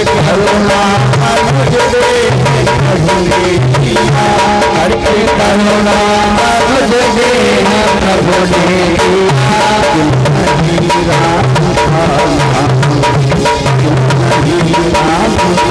करुणा मुझ दे प्रभु ने किया, करके करुणा मुझ दे प्रभु ने किया। नहीं राम था नहीं राम था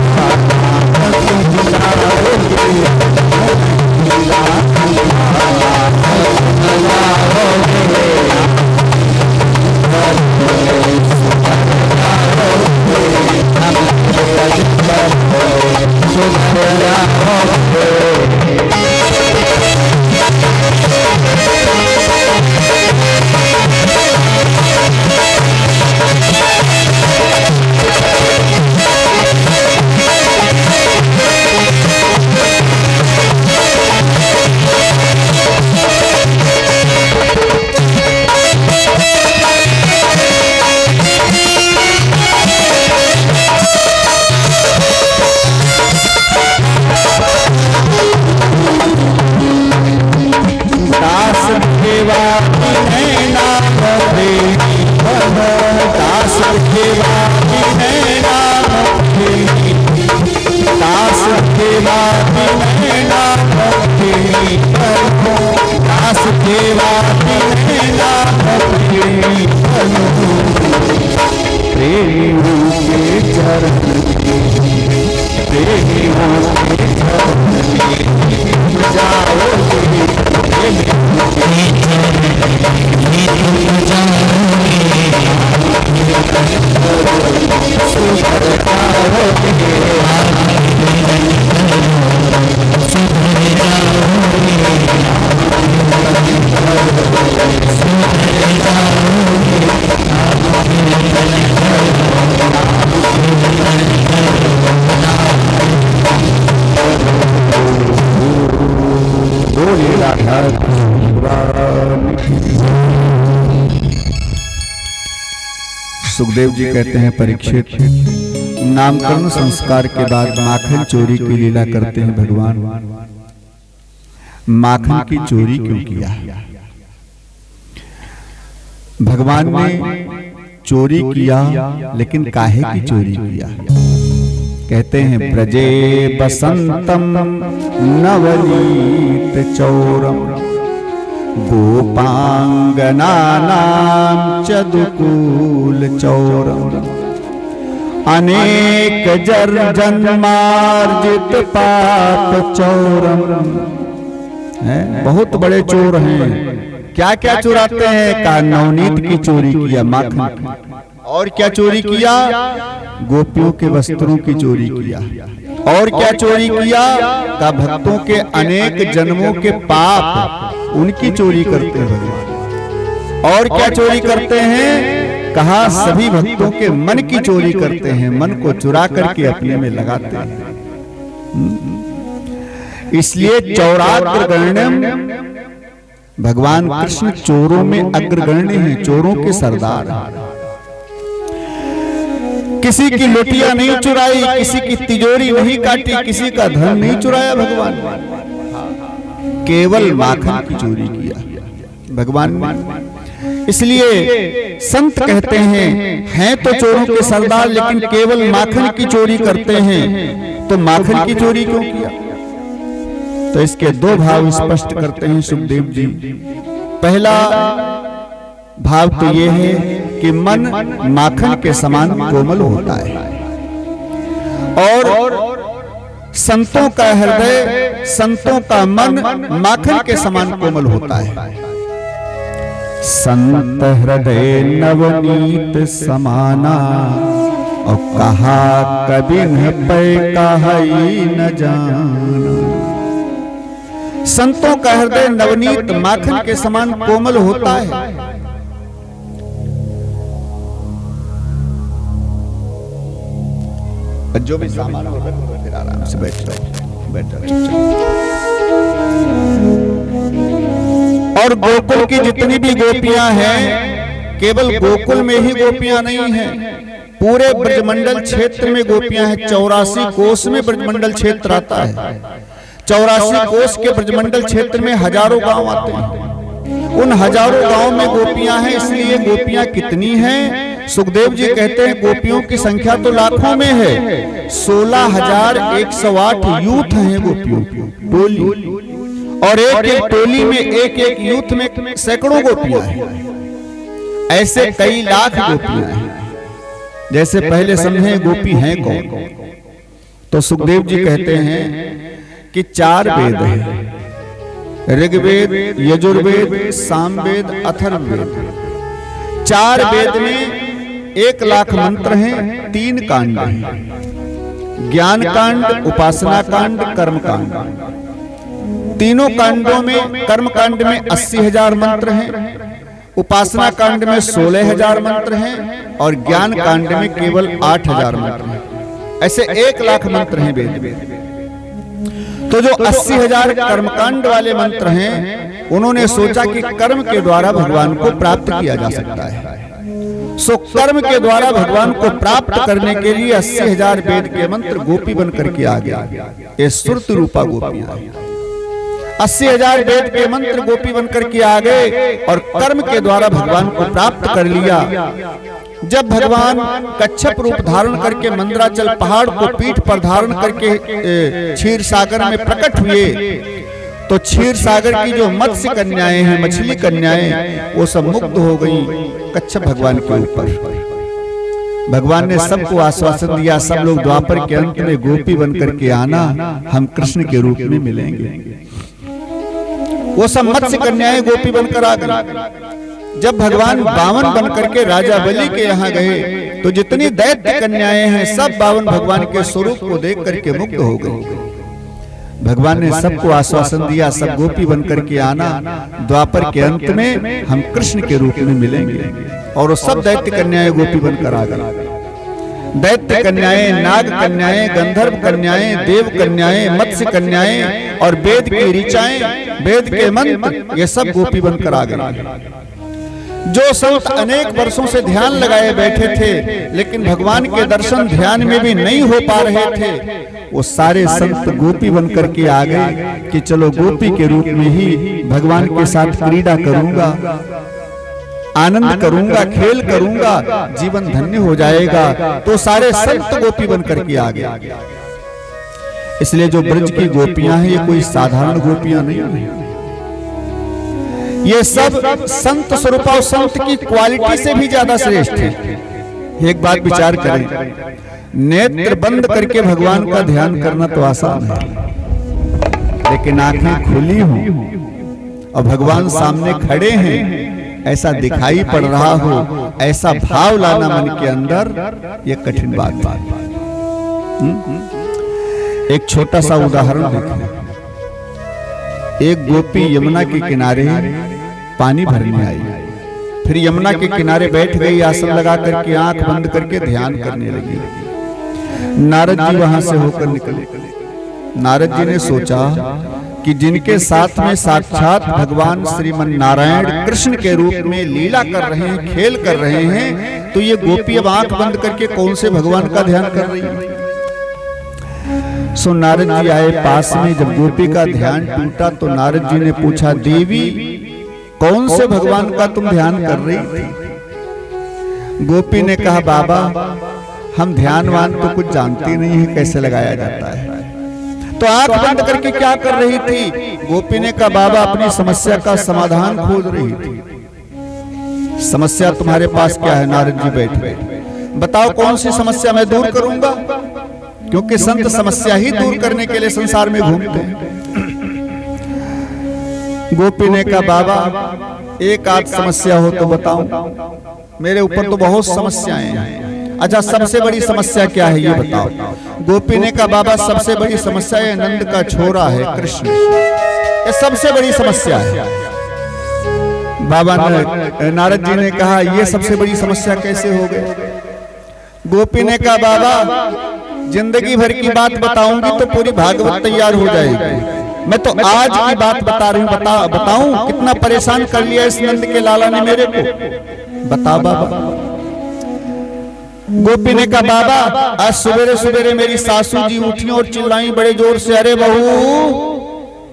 सुखदेव जी कहते हैं, परीक्षित, नामकरण संस्कार के बाद माखन चोरी की लीला करते हैं भगवान। माखन की चोरी क्यों किया? भगवान ने चोरी किया, लेकिन काहे की चोरी किया? कहते हैं, ब्रजे बसंतम नवनीत चौरम गोपांगनानां चदुकूल चौरम अनेक जन्मार्जित पाप चौरम। बहुत बड़े चोर हैं। क्या क्या चुराते हैं? का नवनीत की चोरी किया, माखन की। और क्या चोरी किया? गोपियों के वस्त्रों की चोरी किया। और क्या चोरी किया? का भक्तों के अनेक जन्मों के पाप, उनकी चोरी करते हैं भगवान। और क्या चोरी करते हैं? कहा सभी भक्तों के मन की चोरी करते हैं, मन को चुरा करके अपने में लगाते हैं। इसलिए चौराग्रगण्यम, भगवान कृष्ण चोरों में अग्रगण्य हैं, चोरों के सरदार हैं। किसी की लुटिया नहीं चुराई, किसी की तिजोरी नहीं काटी, किसी का धन नहीं चुराया भगवान। केवल माखन की चोरी किया भगवान ने। इसलिए संत कहते हैं तो चोरों के सरदार, लेकिन केवल माखन की चोरी करते हैं। तो माखन की चोरी क्यों किया? तो इसके दो भाव स्पष्ट करते हैं सुखदेव जी। पहला भाव तो यह है कि मन माखन के समान कोमल होता है, और संतों का हृदय, संतों का मन माखन के समान कोमल होता है। संत हृदय नवनीत समाना, और कहा कभी न पे कहाई न जाना। संतों का हृदय नवनीत माखन के समान कोमल होता है। जो भी सामान होगा फिर आराम से बैठ और गोकुल की जितनी भी गोपियां हैं, केवल गोकुल में ही गोपियां नहीं हैं, पूरे ब्रजमंडल क्षेत्र में गोपियां हैं। 84 कोस में ब्रजमंडल क्षेत्र आता है। 84 कोस के ब्रजमंडल क्षेत्र में हजारों गांव आते हैं। उन हजारों गांव में गोपियां हैं। इसलिए गोपियां कितनी हैं? सुखदेव जी कहते हैं गोपियों की संख्या तो लाखों में है, 16,108 यूथ हैं गोपियों की टोली, और एक एक टोली में एक एक यूथ में सैकड़ों गोपियां हैं। ऐसे कई लाख गोपियां हैं। जैसे पहले समझे गोपी हैं कौन, तो सुखदेव जी कहते हैं कि 4 वेद हैं, ऋग्वेद, यजुर्वेद, सामवेद, अथर्ववेद। 4 वेद में 1 लाख मंत्र हैं, 3 कांड हैं, ज्ञान कांड, उपासना कांड, कर्म कांड। तीनों कांडों में, कर्म कांड में 80,000 मंत्र हैं, उपासना कांड में 16,000 मंत्र हैं, और ज्ञान कांड में केवल 8,000 मंत्र हैं। ऐसे 1 लाख मंत्र हैं वेद में। तो जो 80,000 कर्मकांड वाले मंत्र हैं, उन्होंने सोचा कि कर्म के द्वारा भगवान को प्राप्त किया जा सकता है। सो कर्म के द्वारा भगवान को प्राप्त करने के लिए 80,000 वेद के मंत्र गोपी बन करके आ गया। ये सुरत रूपा गोपियां, 80,000 वेद के मंत्र गोपी बन करके आ गए और कर्म के द्वारा भगवान को प्राप्त कर लिया। जब भगवान कच्छप रूप धारण करके मंदराचल पहाड़ को पीठ पर धारण करके क्षीर सागर में प्रकट हुए, तो क्षीर सागर की जो मत्स्य कन्याएं हैं, मछली कन्याएं, वो सब मुग्ध हो गई कच्छप भगवान के ऊपर। भगवान ने सबको आश्वासन दिया, सब लोग द्वापर के अंत में गोपी बन करके आना, हम कृष्ण के रूप में मिलेंगे। वो सब मत्स्य कन्याएं गोपी बनकर आ गई। जब भगवान बावन बनकर के राजा बलि के यहाँ गए, तो जितनी दैत्य कन्याएं हैं सब बावन भगवान के स्वरूप को देख करके मुग्ध हो गई। भगवान ने सबको आश्वासन दिया, सब गोपी बनकर के आना, द्वापर के अंत में हम कृष्ण के रूप में मिलेंगे। और वो सब दैत्य कन्याएं गोपी बनकर आ गई। दैत्य कन्याएं, नाग कन्याएं, गंधर्व कन्याएं, देव कन्याएं, मत्स्य कन्याएं और वेद की ऋचाएं, वेद के मंत्र, ये सब गोपी बनकर आ गए। जो संत अनेक वर्षों से ध्यान लगाए बैठे थे, लेकिन भगवान के दर्शन ध्यान में भी नहीं हो पा रहे थे, वो सारे संत गोपी बनकर के आ गए कि चलो गोपी के रूप में ही भगवान के साथ क्रीड़ा करूंगा, आनंद करूंगा, खेल करूंगा, जीवन धन्य हो जाएगा। तो सारे संत गोपी बनकर के आ गए। इसलिए जो ब्रज की गोपियां हैं, ये कोई साधारण गोपियां नहीं है। ये सब संत स्वरूप और संत की क्वालिटी से भी ज्यादा श्रेष्ठ है। एक बात विचार करें, नेत्र बंद करके भगवान का ध्यान करना तो आसान है, लेकिन आंखें खुली हों और भगवान सामने खड़े हैं, ऐसा दिखाई पड़ रहा हो, ऐसा भाव लाना मन के अंदर, ये कठिन बात है। एक छोटा सा उदाहरण देखें। एक गोपी यमुना के किनारे पानी भरने आई, फिर यमुना के किनारे बैठ गई, आसन लगा करके आंख बंद करके ध्यान करने लगी। नारद जी वहां से होकर निकले। नारद जी ने सोचा कि जिनके साथ में साक्षात भगवान श्रीमन नारायण कृष्ण के रूप में लीला कर रहे हैं, खेल कर रहे हैं, तो ये गोपी अब आंख बंद करके कौन से भगवान का ध्यान कर रही है। सो नारद जी आए पास में। जब गोपी का ध्यान टूटा तो नारद जी ने पूछा, देवी कौन से भगवान का तुम ध्यान कर रही थी? गोपी ने कहा, बाबा हम ध्यानवान तो कुछ जानती नहीं है कैसे लगाया जाता है। तो आंख बंद करके क्या कर रही थी? गोपी ने कहा, बाबा अपनी समस्या का समाधान खोज रही थी। समस्या तुम्हारे पास क्या है? नारद जी बैठ गए। बताओ कौन सी समस्या मैं दूर करूंगा, क्योंकि संत समस्या ही दूर करने के लिए संसार में घूमते हैं। गोपी ने कहा, बाबा एक आध समस्या हो तो बताओ, मेरे ऊपर तो बहुत समस्याएं हैं। अच्छा सबसे बड़ी समस्या क्या है ये बताओ। गोपी ने कहा, बाबा सबसे बड़ी समस्या है नंद का छोरा है कृष्ण, ये सबसे बड़ी समस्या है। बाबा ने, नारद जी ने कहा, ये सबसे बड़ी समस्या कैसे हो गई? गोपी ने कहा, बाबा जिंदगी भर की बात बताऊंगी तो पूरी भागवत तैयार हो जाएगी। मैं तो आज की बात बता रही हूँ, बताऊं कितना परेशान कर लिया इस नंद के लाला ने मेरे को, बता बाबा। गोपी ने कहा, बाबा आज सवेरे सवेरे मेरी सासू जी उठी और चिल्लाई बड़े जोर से, अरे बहू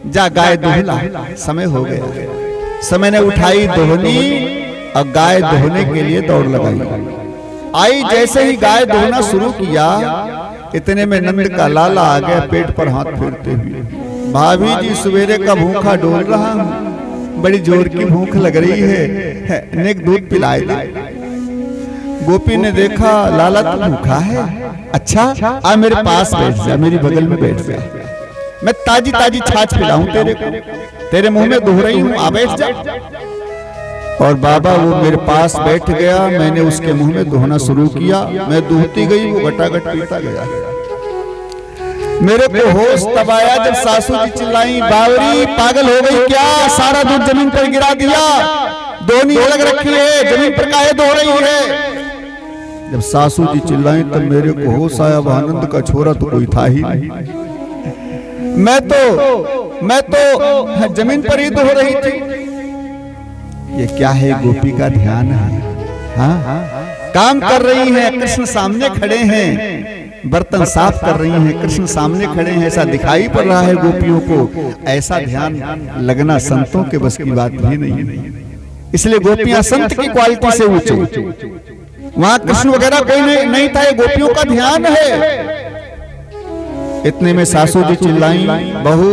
जा गाय दुहला, समय हो गया। समय ने उठाई दोहनी और गाय दोहने के लिए दौड़ लगाई। आई जैसे ही गाय धोना शुरू किया, इतने में नंद का लाला आ गया पेट पर हाथ फेरते हुए। भाभी जी सवेरे का भूखा डोल रहा हूं, बड़ी जोर की भूख लग रही है, नेक दूध पिलाए दे। गोपी ने देखा लाला तो भूखा है, अच्छा आ मेरे पास बैठ जा, मेरी बगल में बैठ जा, मैं ताजी ताजी छाछ पिलाऊं तेरे को, तेरे मुंह में दोह रही हूं, आ बैठ जा। और बाबा वो मेरे पास बैठ गया, मैंने उसके मुंह में दोहना शुरू किया, मैं दूहती गई, वो गटागट पीता गया। मेरे को होश तब आया जब सासू जी चिल्लाई, बावरी पागल हो गई क्या, सारा दूध जमीन पर गिरा दिया, दोहनी अलग रखी है, जमीन पर काहे दो रही है। जब सासू जी चिल्लाई तब मेरे को होश आया, वह आनंद का छोरा तो कोई था ही नहीं, मैं तो जमीन पर ही दोह रही थी। ये क्या है, गोपी का ध्यान है। हाँ, काम कर रही है, कृष्ण सामने खड़े हैं, बर्तन साफ कर रही हैं, कृष्ण सामने खड़े हैं, ऐसा दिखाई पड़ रहा है गोपियों को। ऐसा ध्यान लगना संतों के बस की बात भी नहीं है। इसलिए गोपियां संत की क्वालिटी से ऊंचे, वहां कृष्ण वगैरह कोई नहीं था, ये गोपियों का ध्यान है। इतने में सासू जी चिल्लाई, बहू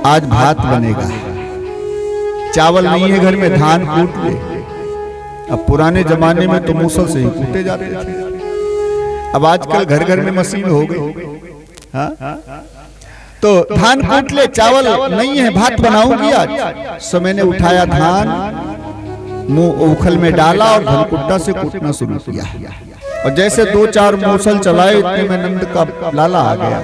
आज भात बनेगा, चावल नहीं है घर में, धान कूट ले। अब पुराने जमाने में तो मूसल से ही कूटे जाते थे, अब आजकल घर घर में मशीन हो गई। हाँ? तो धान कूट ले, चावल नहीं है, भात बनाऊंगी आज। सो मैंने उठाया धान, मुंह उखल में डाला और धनकुट्टा से कूटना शुरू किया। और जैसे 2-4 मूसल चलाए, इतने में नंद का लाला आ गया।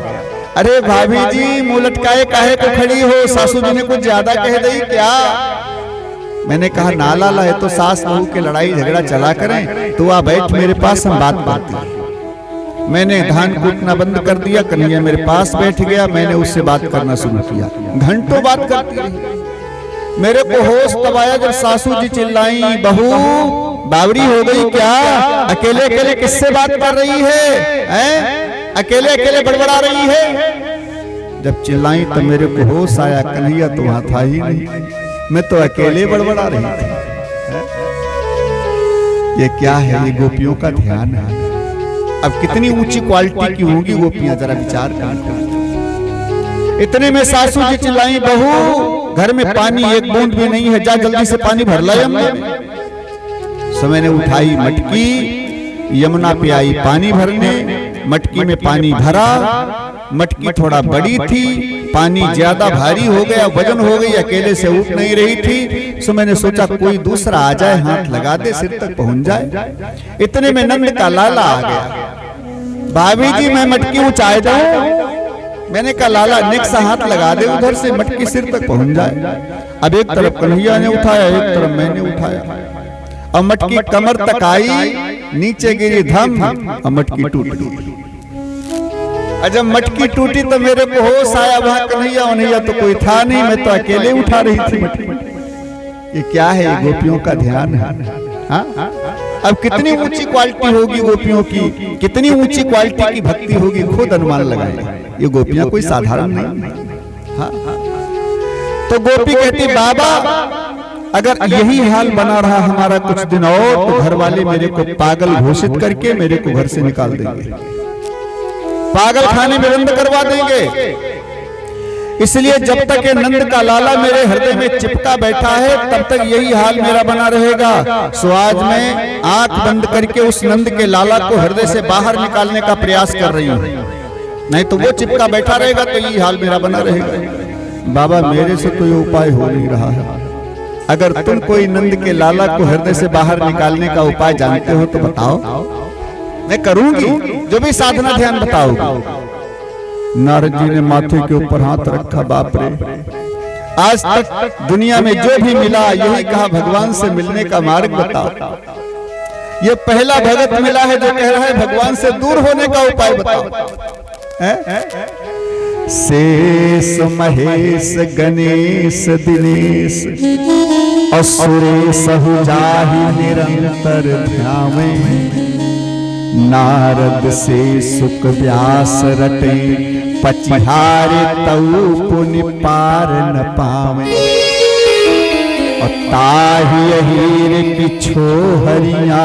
अरे भाभी जी मुंह लटकाए काहे को खड़ी हो, सासू जी ने कुछ ज्यादा कह दी क्या। मैंने कहा ना लाला है तो सास बहू के लड़ाई झगड़ा चला करें, तो आ बैठ मेरे पास, हम बात करते हैं। मैंने धान कूटना बंद कर दिया, कन्हैया मेरे पास बैठ गया, मैंने उससे बात करना शुरू किया, घंटों बात करती रही। मेरे को होश तब आया जब सासू जी चिल्लाई, बहू बावरी हो गई क्या, अकेले अकेले किससे बात कर रही है, अकेले अकेले बड़बड़ा रही है। जब चिल्लाई तो मेरे को होश आया, कन्हैया तो वहां था ही नहीं, मैं तो अकेले बड़बड़ा रही थी। ये क्या है, ये गोपियों का ध्यान है। अब कितनी ऊंची क्वालिटी की होंगी गोपियां, जरा विचार कर। इतने में सासू जी चिल्लाई, बहू घर में पानी एक बूंद भी नहीं है, जा जल्दी से पानी भर ला यमुना में। सो मैंने उठाई मटकी, यमुना पे आई पानी भरने, मटकी में पानी भरा, मटकी थोड़ा बड़ी थी, पानी ज्यादा भारी हो गया, वजन हो गई, अकेले से उठ नहीं रही थी। सो मैंने सोचा कोई दूसरा आ जाए, हाथ लगा दे, सिर तक पहुंच जाए। इतने में नंद का लाला आ गया, भाभी जी मैं मटकी ऊंचाए जाऊं। मैंने कहा लाला नेक सा हाथ लगा दे, उधर से मटकी सिर तक पहुंच जाए। अब एक तरफ कन्हैया ने उठाया, एक तरफ मैंने उठाया, और मटकी कमर तक आई, नीचे गिरी धम, और मटकी टूट गई। जब मटकी टूटी तो मेरे को होश आया, वहां कन्हैया उन्हैया तो कोई था नहीं, मैं तो अकेले उठा रही थी मटकी। ये क्या है, गोपियों का ध्यान है। हाँ? अब कितनी ऊंची क्वालिटी होगी गोपियों की, कितनी ऊंची क्वालिटी की भक्ति होगी, खुद अनुमान लगाए। ये गोपियां कोई साधारण नहीं। हाँ? तो गोपी कहती, बाबा अगर यही हाल बना रहा हमारा कुछ दिन और, तो घर वाले मेरे को पागल घोषित करके मेरे को घर से निकाल देंगे, पागल खाने में बंद करवा देंगे। इसलिए जब तक ये नंद का लाला मेरे हृदय में चिपका बैठा है, तब तक यही हाल मेरा बना रहेगा। सो आज मैं आंख बंद करके उस नंद के लाला को हृदय से बाहर निकालने का प्रयास कर रही हूँ, नहीं तो वो चिपका बैठा रहेगा, तो यही हाल मेरा बना रहेगा। बाबा मेरे से तो ये उपाय हो नहीं रहा है, अगर तुम कोई नंद के लाला को हृदय से बाहर निकालने का उपाय जानते हो तो बताओ, मैं करूंगी, जो भी साधना ध्यान बताओ। नारद जी ने माथे के ऊपर हाथ रखा, बाप रे, आज तक दुनिया में जो भी मिला यही कहा भगवान से मिलने का मार्ग बताओ। ये पहला भगत मिला है जो कह रहा है भगवान से दूर होने का उपाय बताओ। शेष महेश गणेश दिनेश असुरेश जाहि निरंतर ध्यावे, नारद से सुख व्यास रटे, पचिहारे तऊ पुनि पार न पावे। और ताहि हीर की छोहरिया,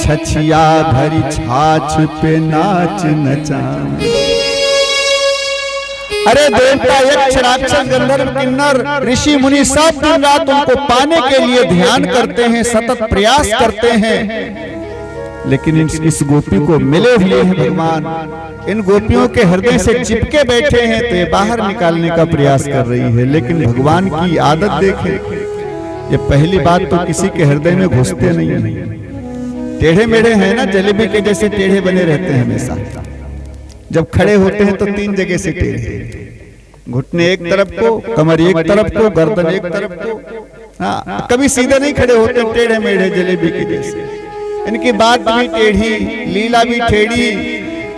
छछिया भरी छाछ पे नाच नचाऊं। अरे देवता, यक्ष, राक्षस, गंधर्व, किन्नर, ऋषि मुनि सब दिन रात उनको पाने के लिए ध्यान करते हैं, सतत प्रयास करते हैं, लेकिन इस गोपी को मिले हुए हैं भगवान, इन गोपियों के हृदय से चिपके बैठे हैं, तो ये बाहर निकालने का प्रयास कर रही है। लेकिन भगवान की आदत देखें, ये पहली बात तो किसी के हृदय में घुसते नहीं है, टेढ़े मेढ़े हैं ना, जलेबी के जैसे टेढ़े बने रहते हैं हमेशा। जब खड़े होते हैं तो तीन जगह से टेढ़े, घुटने एक तरफ को, कमर एक तरफ को, गर्दन एक तरफ को। हाँ, कभी सीधे नहीं खड़े होते, टेढ़े मेढ़े जलेबी के जैसे। इनकी बात भी टेढ़ी, लीला भी टेढ़ी,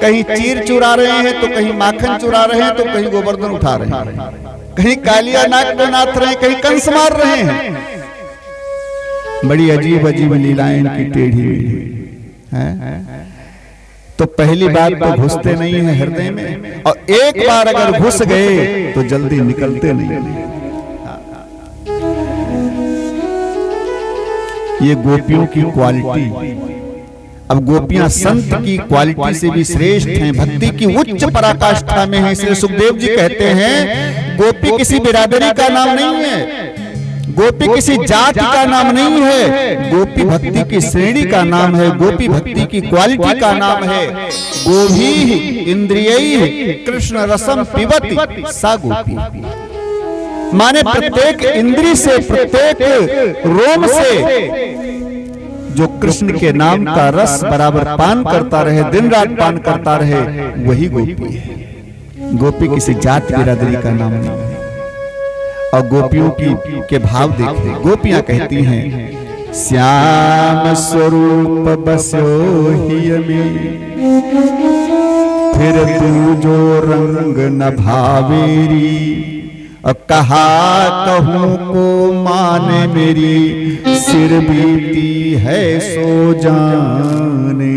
कहीं चीर चुरा रहे हैं तो कहीं माखन चुरा रहे हैं, तो कहीं गोवर्धन उठा रहे हैं, कहीं कालिया नाग को नाथ रहे हैं, कहीं कंस मार रहे हैं। बड़ी अजीब अजीब लीलाएं इनकी टेढ़ी हैं। तो पहली बात तो घुसते नहीं है हृदय में, और एक बार अगर घुस गए तो जल्दी निकलते नहीं। ये गोपियों की क्वालिटी। अब गोपियां संत की क्वालिटी से भी श्रेष्ठ हैं, भक्ति की उच्च पराकाष्ठा में है। इसलिए सुखदेव जी कहते हैं, गोपी किसी बिरादरी का नाम नहीं है, गोपी किसी जाति का नाम नहीं है, गोपी भक्ति की श्रेणी का नाम है, गोपी भक्ति की क्वालिटी का नाम है। गोभी इंद्रियैः कृष्ण रसम पिबति सा गोपी। माने प्रत्येक इंद्री से, प्रत्येक रोम से जो कृष्ण के नाम का रस बराबर पान करता रहे, दिन रात पान करता रहे, वही गोपी है। गोपी किसी जात बिरादरी का नाम नहीं है। और गोपियों के भाव देखिए, गोपियां कहती हैं, श्याम स्वरूप बस्यो हिय में, फिर तू जो रंग न भावेरी, कहा कहूं को माने मेरी, सिर बीती है सो जाने।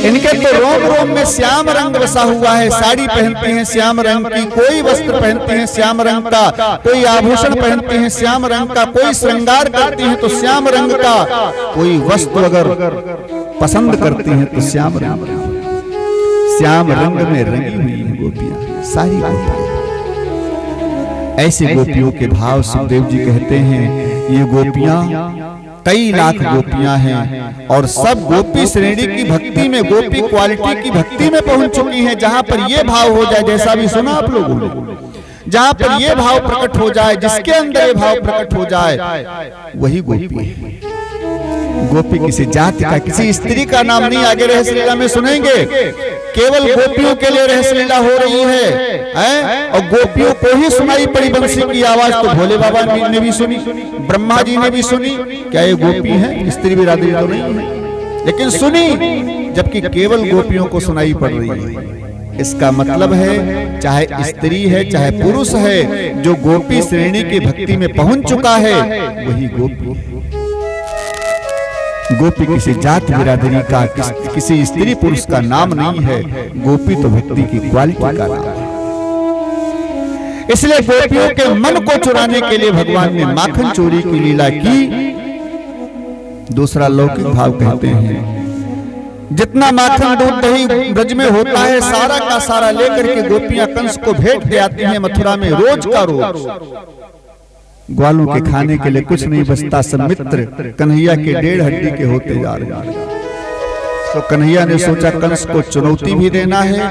इनके तो रोम रोम में श्याम रंग बसा हुआ है, साड़ी पहनते हैं श्याम रंग की, कोई वस्त्र पहनते हैं श्याम रंग का, कोई आभूषण पहनते हैं श्याम रंग का, कोई श्रृंगार करते हैं तो श्याम रंग का, कोई वस्त्र अगर पसंद करते हैं तो श्याम रंग। श्याम रंग में रंगी हुई है गोपियां, सारी गोपियां। ऐसे गोपियों के भाव सुखदेव जी कहते हैं, ये गोपियां कई लाख गोपियां हैं, और सब गोपी श्रेणी की भक्ति में, गोपी क्वालिटी की भक्ति में पहुंच चुकी हैं। जहां पर ये भाव हो जाए, जैसा भी सुना आप लोगों ने, जहां पर ये भाव प्रकट हो जाए, जिसके अंदर ये भाव प्रकट हो जाए, वही गोपी है। गोपी किसी जाति का, किसी स्त्री का नाम नहीं। आगे रहस्य लीला में सुनेंगे, केवल गोपियों के लिए रहस्य लीला हो रही है, और गोपियों को ही सुनाई पड़ी बंसी की आवाज, तो भोले बाबा ने भी सुनी, ब्रह्मा जी ने भी सुनी। क्या ये गोपी है? स्त्री बिरादरी तो नहीं है, लेकिन सुनी, जबकि केवल गोपियों को सुनाई पड़ रही है। इसका मतलब है, चाहे स्त्री है चाहे पुरुष है, जो गोपी श्रेणी की भक्ति में पहुंच चुका है, वही गोपी है। गोपी किसी जाति बिरादरी का, किसी स्त्री पुरुष का नाम नहीं है। गोपी तो भक्ति की क्वालिटी का नाम है। इसलिए गोपियों के मन को चुराने के लिए भगवान ने माखन चोरी की लीला की। दूसरा लौकिक भाव कहते हैं, जितना माखन दूध दही ब्रज में होता है, सारा का सारा लेकर के गोपियां कंस को भेंट दे आती हैं मथुरा में, रोज का रोज। ग्वालों के खाने के लिए कुछ नहीं बचता, सब मित्र कन्हैया के 1.5 हड्डी के होते जा रहे हैं। तो कन्हैया ने सोचा कंस को चुनौती भी देना है,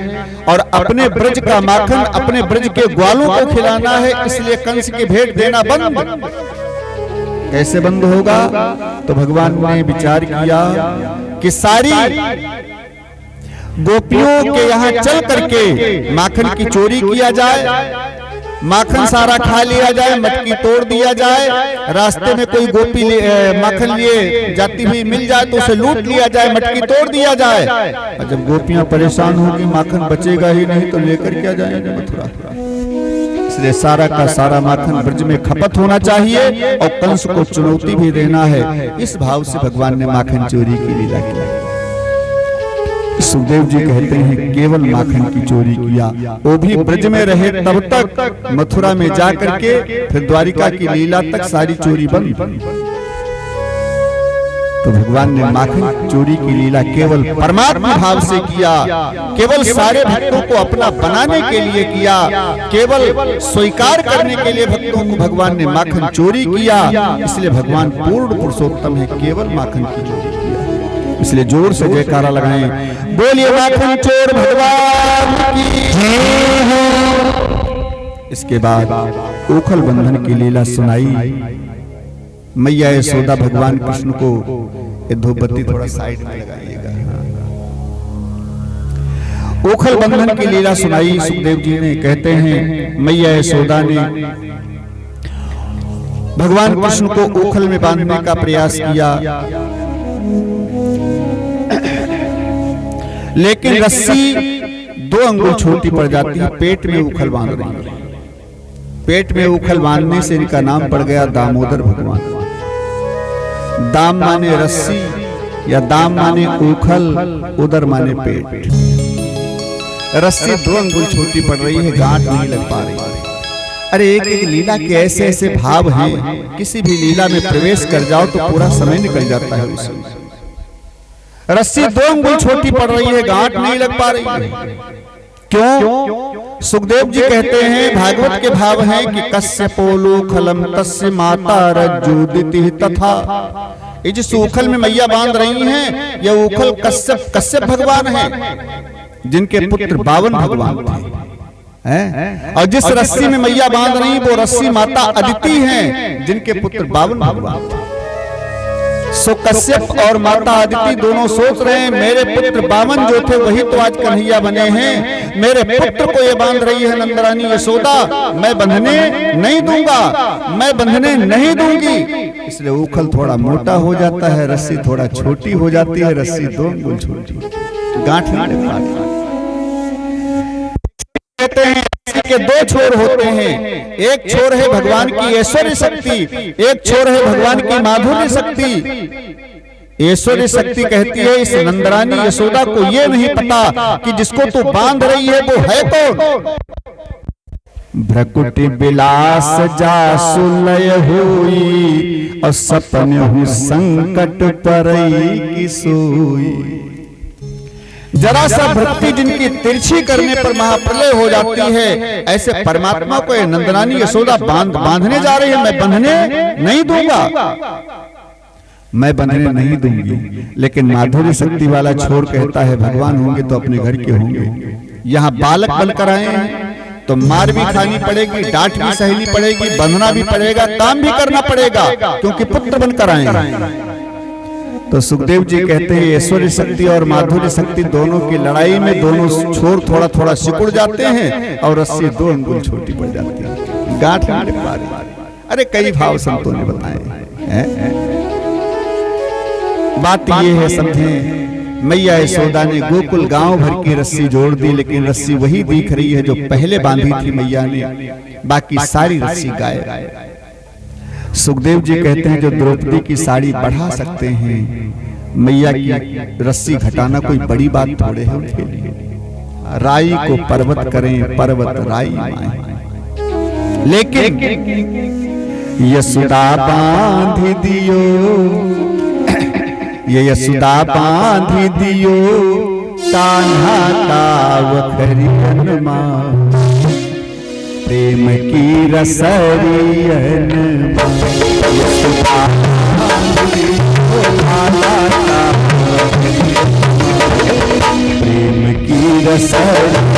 और अपने ब्रज का माखन अपने ब्रज के ग्वालों को खिलाना है, इसलिए कंस की भेंट देना बंद। कैसे बंद होगा? तो भगवान ने विचार किया कि सारी गोपियों के यहाँ चल करके माखन की चोरी किया जाए, माखन सारा खा लिया जाए, मटकी तोड़ दिया जाए, रास्ते में कोई गोपी माखन लिए जाती हुई मिल जाए तो उसे लूट लिया जाए, मटकी तोड़ दिया जाए। और जब गोपियां परेशान होगी, माखन बचेगा ही नहीं, तो लेकर क्या जाएंगे मथुरा। इसलिए सारा का सारा माखन ब्रज में खपत होना चाहिए, और कंस को चुनौती भी देना है। इस भाव से भगवान ने माखन चोरी की लीला की। सुखदेव जी कहते हैं, केवल माखन की चोरी किया, वो भी ब्रज में रहे तब तक, मथुरा में जाकर के फिर द्वारिका की लीला तक सारी चोरी बंद। तो भगवान ने माखन चोरी की लीला केवल परमात्मा भाव से किया, केवल सारे भक्तों को अपना बनाने के लिए किया, केवल स्वीकार करने के लिए भक्तों को भगवान ने माखन चोरी किया। इसलिए भगवान पूर्ण पुरुषोत्तम है, केवल माखन की चोरी किया। इसलिए जोर से जयकारा लगाएं, बोलिए माखन चोर भगवान की जय हो। इसके बाद ओखल बंधन की लीला सुनाई। मैया यशोदा भगवान कृष्ण को, ये धूपबत्ती थोड़ा साइड में लगाइएगा, ओखल बंधन की लीला सुनाई सुखदेव जी ने। कहते हैं मैया यशोदा ने भगवान कृष्ण को ओखल में बांधने का प्रयास किया, लेकिन रस्सी 2 अंगुल छोटी पड़ जाती है। पेट में उखल बांध रही है। पेट में उखल बांधने से इनका नाम पड़ गया दामोदर भगवान। दाम माने रस्सी, या दाम माने उखल, उदर माने पेट। रस्सी 2 अंगुल छोटी पड़ रही है, गांठ नहीं लग पा रही। अरे एक एक लीला के ऐसे ऐसे भाव हैं, किसी भी लीला में प्रवेश कर जाओ तो पूरा समय निकल जाता है उसमें। रस्सी 2 अंगुल छोटी पड़ रही है, गांठ नहीं लग पा रही है। क्यों? सुखदेव जी कहते हैं, भागवत के भाव हैं कि कश्यपोलो खलम तस्य माता रज्जुदिति तथा। ये जिस उखल में मैया बांध रही हैं, यह उखल कश्यप भगवान है, जिनके पुत्र 52 भगवान थे। और जिस रस्सी में मैया बांध रही वो रस्सी माता अदिति हैं, जिनके पुत्र 52 भगवान थे। सो कश्यप और माता अदिति दोनों सोच रहे हैं, मेरे पुत्र 52 जो थे वही तो आज कन्हैया बने हैं। मेरे पुत्र को ये बांध रही है नंदरानी यशोदा, मैं बंधने नहीं दूंगा, मैं बंधने नहीं दूंगी। इसलिए उखल थोड़ा मोटा हो जाता है, रस्सी थोड़ा छोटी हो जाती है। रस्सी 2 अंगुल छोटी, गांठ नहीं लग पाती। कहते हैं के 2 छोर होते हैं, एक छोर है भगवान की ऐश्वर्य शक्ति, एक छोर है भगवान की माधुर्य शक्ति। ऐश्वर्य शक्ति कहती है इस नंदरानी यशोदा को ये नहीं पता कि जिसको तू बांध रही है वो है कौन। भ्रकुटि विलास जासु लय हुई, और सपन हूँ संकट परई की सोई। जरा सा भक्ति जिनकी तिरछी करने पर महाप्रलय हो जाती है, ऐसे परमात्मा को नंदरानी यशोदा बांधने जा रही है। मैं बंधने नहीं दूंगा, मैं बंधने नहीं दूंगी। लेकिन माधुर्य शक्ति वाला छोर कहता है, भगवान होंगे तो अपने घर के होंगे। यहाँ बालक बनकर आए हैं तो मार भी खानी पड़ेगी, डांट भी सहनी पड़ेगी, बंधना भी पड़ेगा, काम भी करना पड़ेगा, क्योंकि पुत्र बनकर आए हैं। तो सुखदेव जी कहते हैं ऐश्वर्य शक्ति और माधुर्य शक्ति दोनों की लड़ाई में दोनों छोर थोड़ा थोड़ा सिकुड़ जाते हैं, और रस्सी 2 अंगुल छोटी पड़ जाती है, गांठ नहीं लग पा रही। अरे कई भाव संतों ने बताए हैं। बात ये है, समझे, मैया यशोदा ने गोकुल गांव भर की रस्सी जोड़ दी, लेकिन रस्सी वही दिख रही है जो पहले बांधी थी मैया ने, बाकी सारी रस्सी गायब। सुखदेव जी कहते हैं जो द्रौपदी की साड़ी बढ़ा सकते हैं, मैया की रस्सी घटाना कोई बड़ी बात थोड़े है उनके लिए। राई को पर्वत करें, पर्वत राई माए। लेकिन यशोदा बांध दियो, ये यशोदा बांध दियो, कान्हा तावखरियन मां, प्रेम की रसरियन प्रेम की रसरियन।